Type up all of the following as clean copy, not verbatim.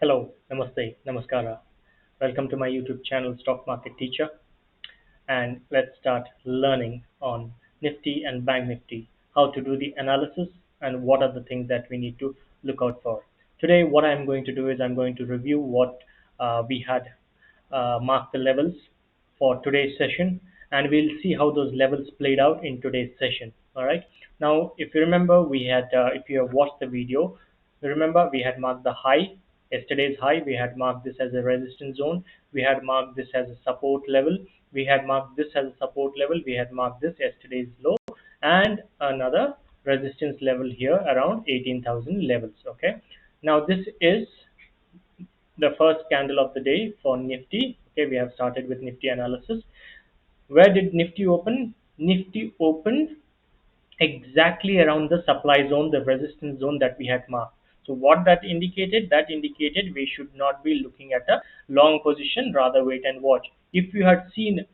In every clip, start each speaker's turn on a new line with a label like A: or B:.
A: Hello, namaste, namaskara. Welcome to my YouTube channel, Stock Market Teacher, and let's start learning on Nifty and Bank Nifty, how to do the analysis and what are the things that we need to look out for. Today, what I'm going to do is I'm going to review what we had marked the levels for today's session, and we'll see how those levels played out in today's session. All right. Now, if you remember, if you have watched the video, remember we had marked the high, yesterday's high. We had marked this as a resistance zone. We had marked this as a support level. We had marked this as a support level. We had marked this yesterday's low and another resistance level here around 18,000 levels. Okay. Now this is the first candle of the day for Nifty. Okay, we have started with Nifty analysis. Where did Nifty open? Nifty opened exactly around the supply zone, the resistance zone that we had marked. So what that indicated? That indicated we should not be looking at a long position, rather wait and watch. If you had seen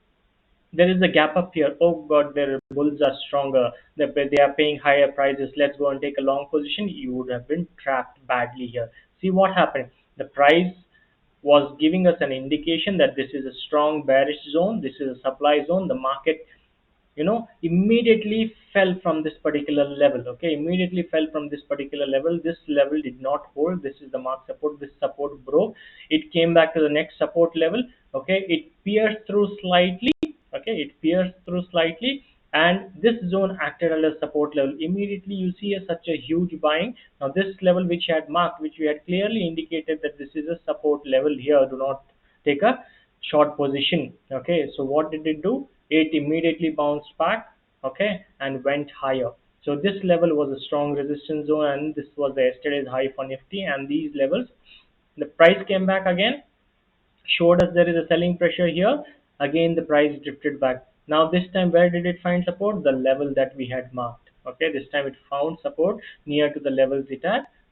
A: there is a gap up here, oh god, their bulls are stronger, they are paying higher prices, let's go and take a long position, you would have been trapped badly here. See what happened? The price was giving us an indication that this is a strong bearish zone, this is a supply zone. The market immediately fell from this particular level. Okay, immediately fell from this particular level. This level did not hold. This is the mark support. This support broke. It came back to the next support level. Okay, it pierced through slightly. Okay, it pierced through slightly, and this zone acted as a support level. Immediately you see such a huge buying. Now this level which I had marked, which we had clearly indicated that this is a support level here, do not take a short position. Okay, so what did it do? It immediately bounced back, okay, and went higher. So this level was a strong resistance zone, and this was the yesterday's high for Nifty. And these levels, the price came back again, showed us there is a selling pressure here. Again, the price drifted back. Now this time, where did it find support? The level that we had marked. Okay, this time it found support near to the levels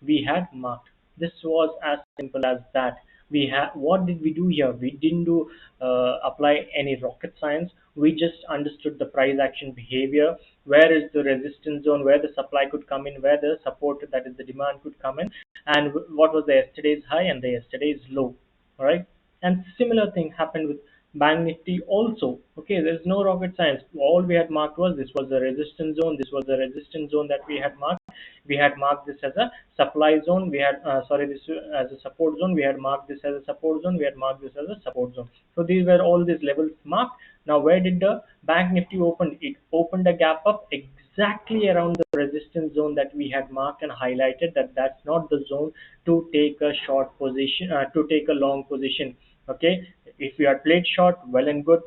A: we had marked. This was as simple as that. We had, what did we do here? We didn't do apply any rocket science. We just understood the price action behavior. Where is the resistance zone? Where the supply could come in? Where the support, that is the demand, could come in? And what was the yesterday's high and the yesterday's low? All right. And similar thing happened with Bank Nifty also. Okay, there's no rocket science. All we had marked was this was the resistance zone. This was the resistance zone that we had marked. We had marked this as a supply zone. We had this as a support zone. We had marked this as a support zone. We had marked this as a support zone. So these were all these levels marked. Now where did the Bank Nifty open? It opened a gap up exactly around the resistance zone that we had marked and highlighted that that's not the zone to take a short position, to take a long position. Okay, if you had played short, well and good,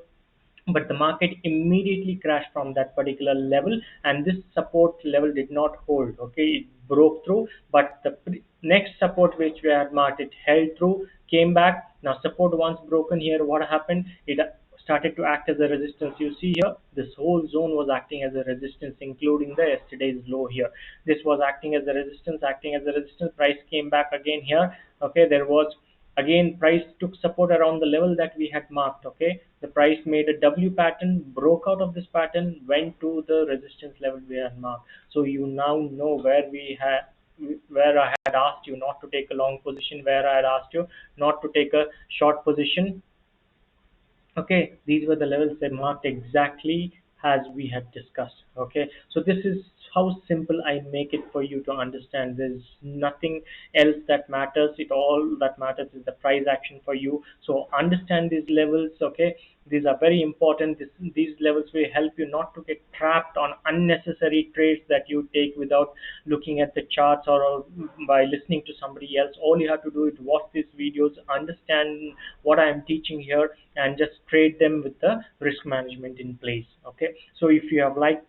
A: but the market immediately crashed from that particular level, and this support level did not hold. Okay, it broke through, but the next support which we had marked, it held through, came back. Now support once broken here, what happened? It started to act as a resistance. You see here, this whole zone was acting as a resistance, including the yesterday's low here. This was acting as a resistance, price came back again here. Okay, there was again price took support around the level that we had marked. Okay, the price made a W pattern, broke out of this pattern, went to the resistance level we had marked. So you now know where I had asked you not to take a long position, where I had asked you not to take a short position. Okay, these were the levels they marked exactly as we had discussed. Okay, so this is how simple I make it for you to understand. There's nothing else that matters. It all that matters is the price action for you. So understand these levels. Okay, these are very important. These levels will help you not to get trapped on unnecessary trades that you take without looking at the charts, or by listening to somebody else. All you have to do is watch these videos, understand what I am teaching here, and just trade them with the risk management in place. Okay, so if you have liked,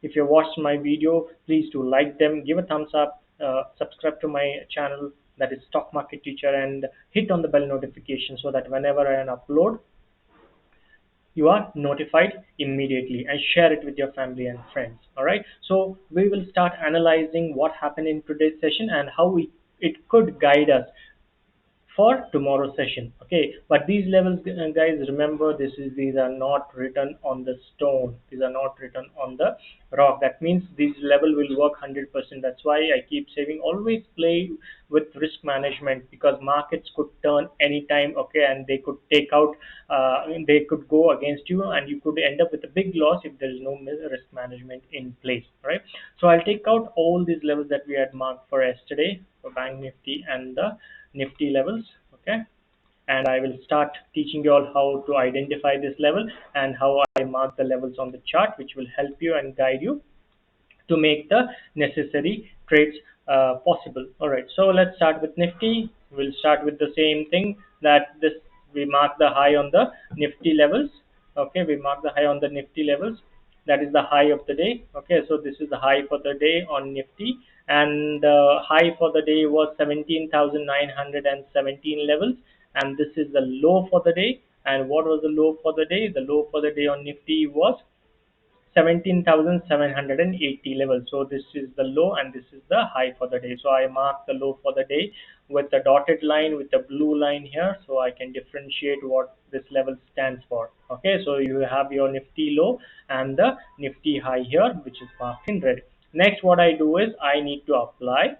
A: if you watched my video, please do like them, give a thumbs up, subscribe to my channel, that is Stock Market Teacher, and hit on the bell notification so that whenever I upload, you are notified immediately, and share it with your family and friends. All right, so we will start analyzing what happened in today's session and how it could guide us for tomorrow's session. Okay, but these levels, guys, remember, these are not written on the stone. These are not written on the rock. That means this level will work 100%. That's why I keep saying always play with risk management, because markets could turn anytime, okay, and they could take out, they could go against you, and you could end up with a big loss if there is no risk management in place, right? So I'll take out all these levels that we had marked for yesterday for Bank Nifty and the Nifty levels, okay? And I will start teaching you all how to identify this level and how I mark the levels on the chart, which will help you and guide you to make the necessary trades possible. All right, so let's start with Nifty. We'll start with the same thing, that this we mark the high on the Nifty levels. Okay, we mark the high on the Nifty levels. That is the high of the day. Okay, so this is the high for the day on Nifty, and the high for the day was 17,917 levels, and this is the low for the day. And what was the low for the day? The low for the day on Nifty was 17,780 level. So this is the low and this is the high for the day. So I mark the low for the day with a dotted line with a blue line here, so I can differentiate what this level stands for. Okay, so you have your Nifty low and the Nifty high here, which is marked in red. Next, what I do is I need to apply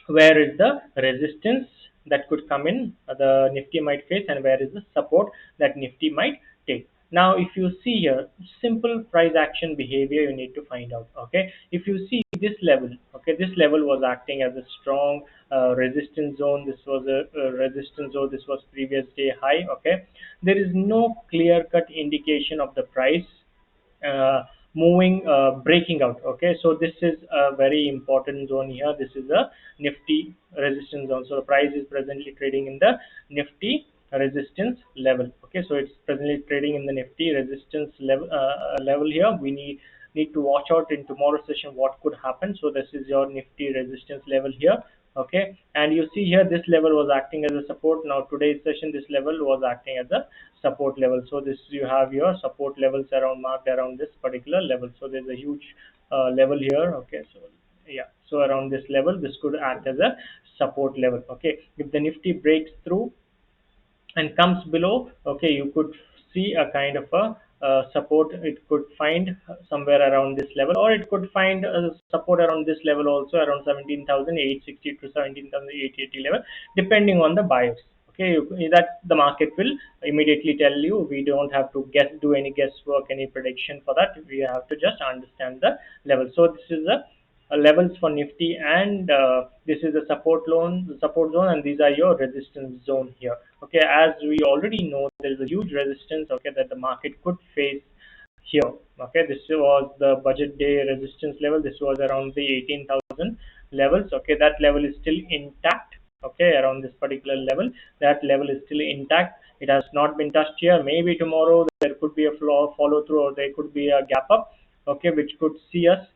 A: where is the resistance that could come in, the Nifty might face, and where is the support that Nifty might take. Now if you see here, simple price action behavior you need to find out. Okay, if you see this level, okay, this level was acting as a strong resistance zone. This was a resistance zone, this was previous day high. Okay, there is no clear cut indication of the price uh, moving, breaking out. Okay, so this is a very important zone here. This is a Nifty resistance zone. So the price is presently trading in the Nifty resistance level. Okay, so it's presently trading in the Nifty resistance level here. We need to watch out in tomorrow's session what could happen. So this is your Nifty resistance level here. Okay, and you see here this level was acting as a support. Now today's session this level was acting as a support level. So this, you have your support levels around, marked around this particular level. So there's a huge level here. Okay, so yeah, so around this level this could act as a support level. Okay, if the Nifty breaks through and comes below, okay, you could see a kind of a support. It could find somewhere around this level, or it could find support around this level also, around 17,860 to 17,880 level, depending on the buyers. Okay, that the market will immediately tell you. We don't have to do any guesswork, any prediction for that. We have to just understand the level. So this is a levels for Nifty, and this is a support zone, and these are your resistance zone here. Okay, as we already know, there is a huge resistance, okay, that the market could face here. Okay, this was the budget day resistance level. This was around the 18,000 levels. Okay, that level is still intact. Okay, around this particular level, that level is still intact. It has not been touched here. Maybe tomorrow there could be a follow through, or there could be a gap up, okay, which could see us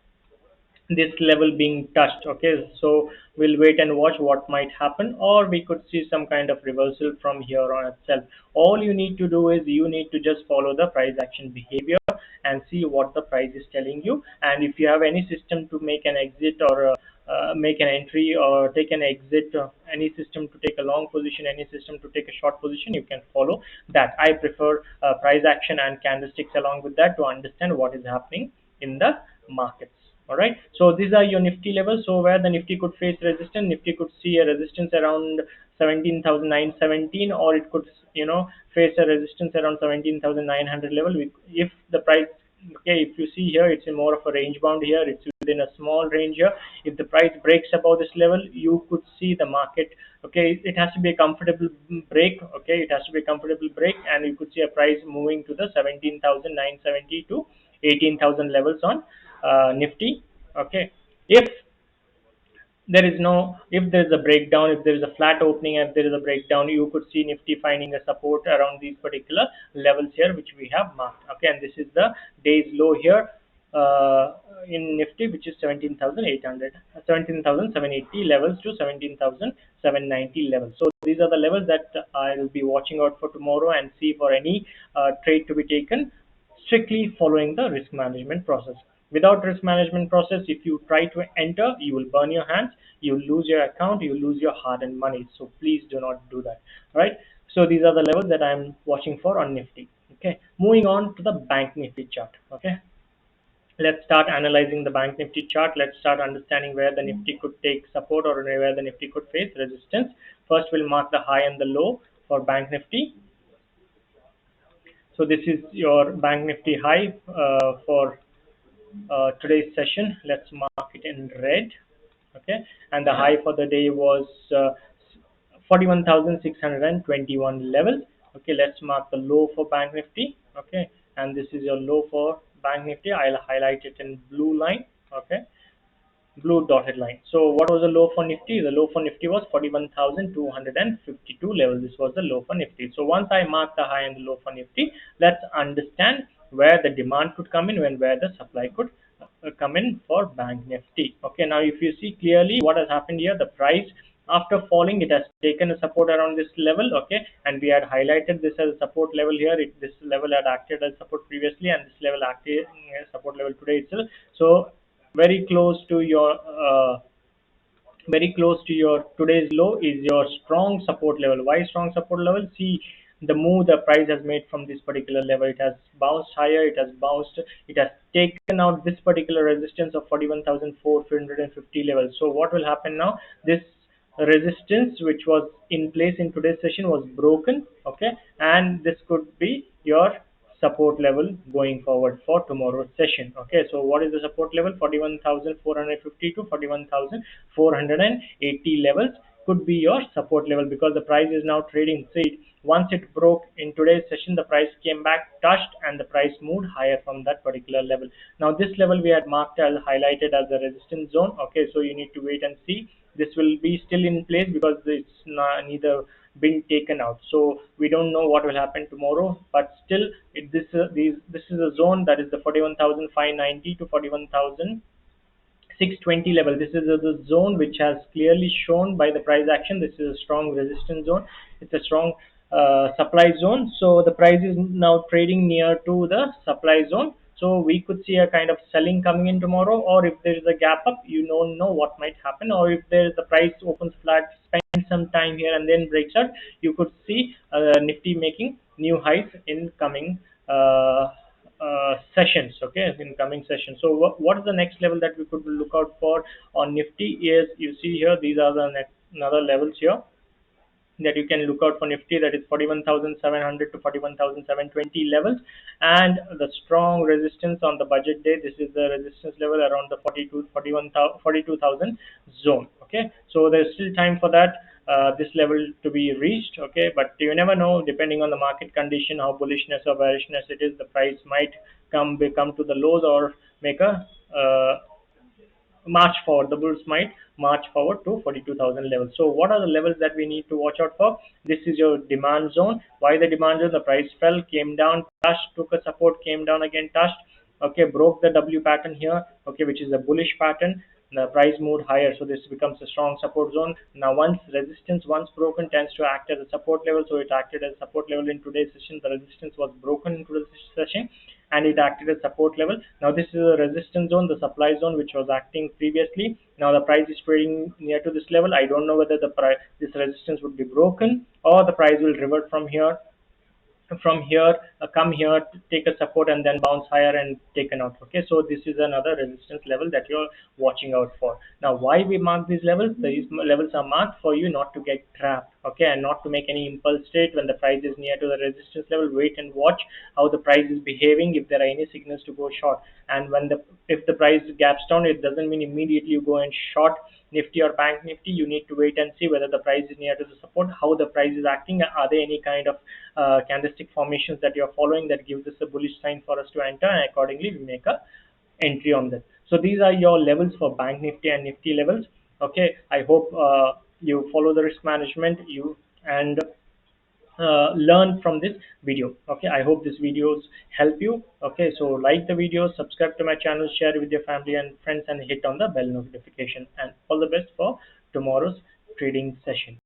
A: this level being touched. Okay, so we'll wait and watch what might happen, or we could see some kind of reversal from here on itself. All you need to do is you need to just follow the price action behavior and see what the price is telling you. And if you have any system to make an exit, or make an entry or take an exit, any system to take a long position, any system to take a short position, you can follow that. I prefer price action and candlesticks along with that to understand what is happening in the markets. All right, so these are your Nifty levels. So where the Nifty could face resistance, Nifty could see a resistance around 17,917, or it could, face a resistance around 17,900 level. If the price, okay, if you see here, it's in more of a range bound here. It's within a small range here. If the price breaks above this level, you could see the market. Okay, it has to be a comfortable break. Okay, it has to be a comfortable break, and you could see a price moving to the 17,970 to 18,000 levels on Nifty. Okay, if there is no, if there is a breakdown, if there is a flat opening, if there is a breakdown, you could see Nifty finding a support around these particular levels here, which we have marked. Okay, and this is the day's low here in Nifty, which is 17,800, 17,780 levels to 17,790 levels. So these are the levels that I will be watching out for tomorrow, and see for any trade to be taken, strictly following the risk management process. Without risk management process, if you try to enter, you will burn your hands, you will lose your account, you will lose your hard-earned money. So please do not do that. Right? So these are the levels that I'm watching for on Nifty. Okay. Moving on to the Bank Nifty chart. Okay. Let's start analyzing the Bank Nifty chart. Let's start understanding where the Nifty could take support or where the Nifty could face resistance. First, we'll mark the high and the low for Bank Nifty. So this is your Bank Nifty high for today's session. Let's mark it in red. Okay, and the high for the day was 41,621 level. Okay, let's mark the low for Bank Nifty. Okay, and this is your low for Bank Nifty. I'll highlight it in blue line. Okay, blue dotted line. So what was the low for Nifty? The low for Nifty was 41,252 level. This was the low for Nifty. So once I mark the high and the low for Nifty, let's understand where the demand could come in and where the supply could come in for Bank Nifty. Okay, now if you see clearly what has happened here, the price after falling, it has taken a support around this level. Okay, and we had highlighted this as a support level here. This level had acted as support previously, and this level acted as support level today itself. So very close to your very close to your today's low is your strong support level. Why strong support level? See the move the price has made from this particular level. It has bounced higher, it has taken out this particular resistance of 41,450 level. So what will happen now? This resistance which was in place in today's session was broken. Okay, and this could be your support level going forward for tomorrow's session. Okay, so what is the support level? 41,450 to 41,480 levels could be your support level, because the price is now trading. See, once it broke in today's session, the price came back, touched, and the price moved higher from that particular level. Now this level we had marked as highlighted as the resistance zone. Okay, so you need to wait and see. This will be still in place because it's neither been taken out, so we don't know what will happen tomorrow, but still this is a zone that is the 41,590 to 41,620 level. This is the zone which has clearly shown by the price action. This is a strong resistance zone. It's a strong supply zone. So the price is now trading near to the supply zone. So we could see a kind of selling coming in tomorrow, or if there is a gap up, you don't know what might happen, or if there is the price opens flat, spend some time here and then breaks out, you could see Nifty making new highs in coming sessions. Okay, in coming sessions. So what is the next level that we could look out for on Nifty? Is you see here, these are the next another levels here that you can look out for Nifty, that is 41,700 to 41,720 levels, and the strong resistance on the budget day. This is the resistance level around the 42,000 zone. Okay, so there's still time for that this level to be reached. Okay, but you never know, depending on the market condition, how bullishness or bearishness it is, the price might come to the lows or make a march forward. The bulls might march forward to 42,000 levels. So what are the levels that we need to watch out for? This is your demand zone. Why the demand zone? The price fell, came down, touched, took a support, came down again, touched. Okay, broke the W pattern here. Okay, which is a bullish pattern. The price moved higher, so this becomes a strong support zone. Now once resistance once broken tends to act as a support level, so it acted as support level in today's session. The resistance was broken in today's session, and it acted as support level. Now this is a resistance zone, the supply zone, which was acting previously. Now the price is trading near to this level. I don't know whether the price, this resistance would be broken, or the price will revert from here, come here to take a support and then bounce higher and taken out. Okay, so this is another resistance level that you're watching out for. Now why we mark these levels? These levels are marked for you not to get trapped. Okay, and not to make any impulse trade when the price is near to the resistance level. Wait and watch how the price is behaving, if there are any signals to go short. And when the if the price gaps down, it doesn't mean immediately you go and short Nifty or Bank Nifty. You need to wait and see whether the price is near to the support, how the price is acting. Are there any kind of candlestick formations that you're following that gives us a bullish sign for us to enter, and accordingly we make a entry on that. So these are your levels for Bank Nifty and Nifty levels. Okay, I hope you follow the risk management you and learn from this video. Okay, I hope these videos help you. Okay, so like the video, subscribe to my channel, share it with your family and friends, and hit on the bell notification. And all the best for tomorrow's trading session.